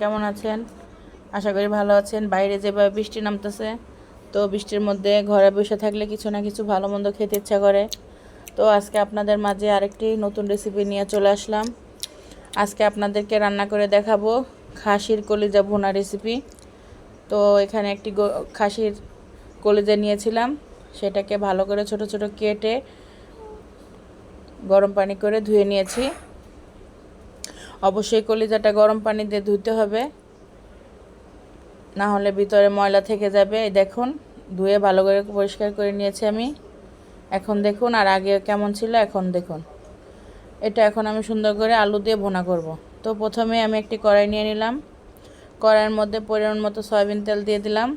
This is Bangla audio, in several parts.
কেমন আছেন? আশা করি ভালো আছেন। বাইরে যেভাবে বৃষ্টি নামতেছে, তো বৃষ্টির মধ্যে ঘরে বসে থাকলে কিছু না কিছু ভালো মন্দ খেতে ইচ্ছা করে। তো আজকে আপনাদের মাঝে আরেকটি নতুন রেসিপি নিয়ে চলে আসলাম। আজকে আপনাদেরকে রান্না করে দেখাবো খাসির কলিজা ভুনা রেসিপি। তো এখানে একটি খাসির কলিজা নিয়েছিলাম, সেটাকে ভালো করে ছোট ছোট কেটে গরম পানি করে ধুয়ে নিয়েছি। অবশ্যই কলিজাটা গরম পানি দিয়ে ধুতে হবে, না হলে ভিতরে ময়লা থেকে যাবে। এই দেখুন, ধুয়ে ভালো করে পরিষ্কার করে নিয়েছি আমি। এখন দেখুন, আর আগে কেমন ছিল এখন দেখুন। এটা এখন আমি সুন্দর করে আলু দিয়ে ভুনা করব। তো প্রথমে আমি একটি কড়াই নিয়ে নিলাম। কড়াইয়ের মধ্যে পরিমাণ মতো সয়াবিন তেল দিয়ে দিলাম।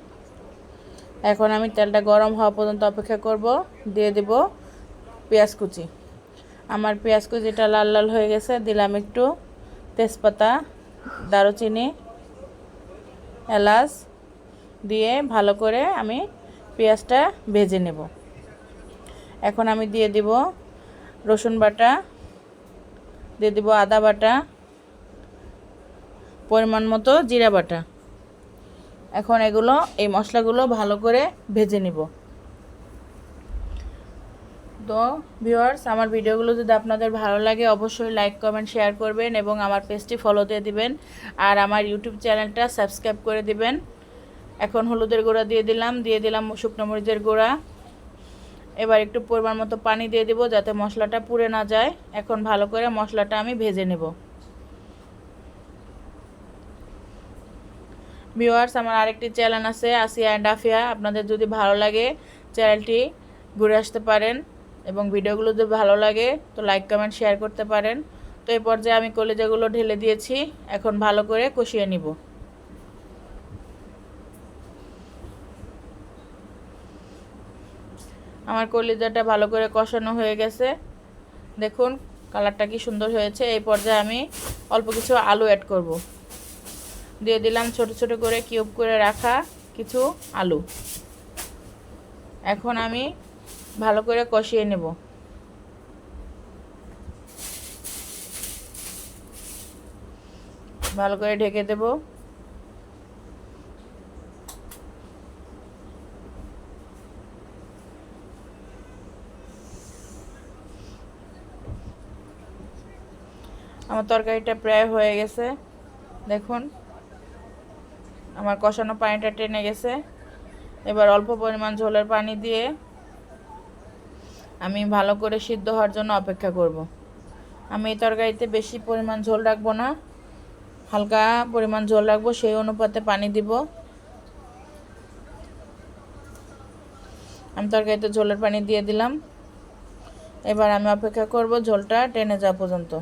এখন আমি তেলটা গরম হওয়া পর্যন্ত অপেক্ষা করব। দিয়ে দিব পেঁয়াজ কুচি। আমার পেঁয়াজ কুচিটা লাল লাল হয়ে গেছে। দিলাম একটু তেজপাতা, দারুচিনি, এলাচ দিয়ে ভালো করে আমি পেঁয়াজটা ভেজে নেব। এখন আমি দিয়ে দিব রসুন বাটা, দিয়ে দিব আদা বাটা, পরিমাণ মতো জিরা বাটা। এখন এই মশলাগুলো ভালো করে ভেজে নিব। তো ভিউয়ার্স, আমার ভিডিওগুলো যদি আপনাদের ভালো লাগে অবশ্যই লাইক কমেন্ট শেয়ার করবেন এবং আমার পেজটি ফলো দিয়ে দিবেন আর আমার ইউটিউব চ্যানেলটা সাবস্ক্রাইব করে দিবেন। এখন হলুদের গুঁড়া দিয়ে দিলাম শুকনো মরিচের গুঁড়া। এবার একটু পরিমাণ মতো পানি দিয়ে দিব যাতে মশলাটা পুড়ে না যায়। এখন ভালো করে মশলাটা আমি ভেজে নেব। ভিউয়ার্স, আমার আরেকটি চ্যানেল আছে, আসিয়া অ্যান্ড আফিয়া। আপনাদের যদি ভালো লাগে চ্যানেলটি ঘুরে আসতে পারেন এবং ভিডিওগুলো যদি ভালো লাগে তো লাইক কমেন্ট শেয়ার করতে পারেন। তো এই পর্যায়ে আমি কলিজাগুলো ঢেলে দিয়েছি। এখন ভালো করে কষিয়ে নিব। আমার কলিজাটা ভালো করে কষানো হয়ে গেছে। দেখুন কালারটা কি সুন্দর হয়েছে। এই পর্যায়ে আমি অল্প কিছু আলু অ্যাড করব। দিয়ে দিলাম ছোট ছোট করে কিউব করে রাখা কিছু আলু। এখন আমি ভালো করে কষিয়ে নেব। ভালো করে ঢেকে দেব। আমার তরকারিটা প্রায় হয়ে গেছে। দেখুন আমার কষানো পানিটা টেনে গেছে। এবার অল্প পরিমাণ ঝোলের পানি দিয়ে আমি ভালো করে সিদ্ধ হওয়ার জন্য অপেক্ষা করব। আমি এই তরকারিতে বেশি পরিমাণ ঝোল রাখবো না, হালকা পরিমাণ ঝোল রাখবো, সেই অনুপাতে পানি দিব। আমি তরকারিতে ঝোলের পানি দিয়ে দিলাম। এবার আমি অপেক্ষা করব ঝোলটা টেনে যাওয়া পর্যন্ত।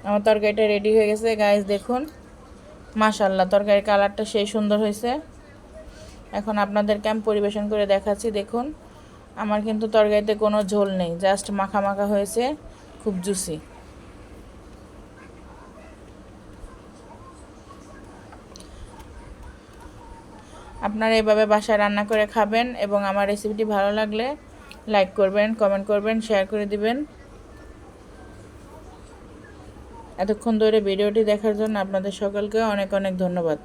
আমার তরকারিটা রেডি হয়ে গেছে গাইস, দেখুন মাশাআল্লাহ তরকারির কালারটা সেই সুন্দর হয়েছে। এখন আপনাদেরকে আমি পরিবেশন করে দেখাচ্ছি। দেখুন আমার কিন্তু তরকারিতে কোনো ঝোল নেই, জাস্ট মাখা মাখা হয়েছে, খুব জুসি। আপনারা এভাবে বাসায় রান্না করে খাবেন এবং আমার রেসিপিটি ভালো লাগলে লাইক করবেন, কমেন্ট করবেন, শেয়ার করে দিবেন। এতক্ষণ ধরে ভিডিওটি দেখার জন্য আপনাদের সকলকে অনেক অনেক ধন্যবাদ।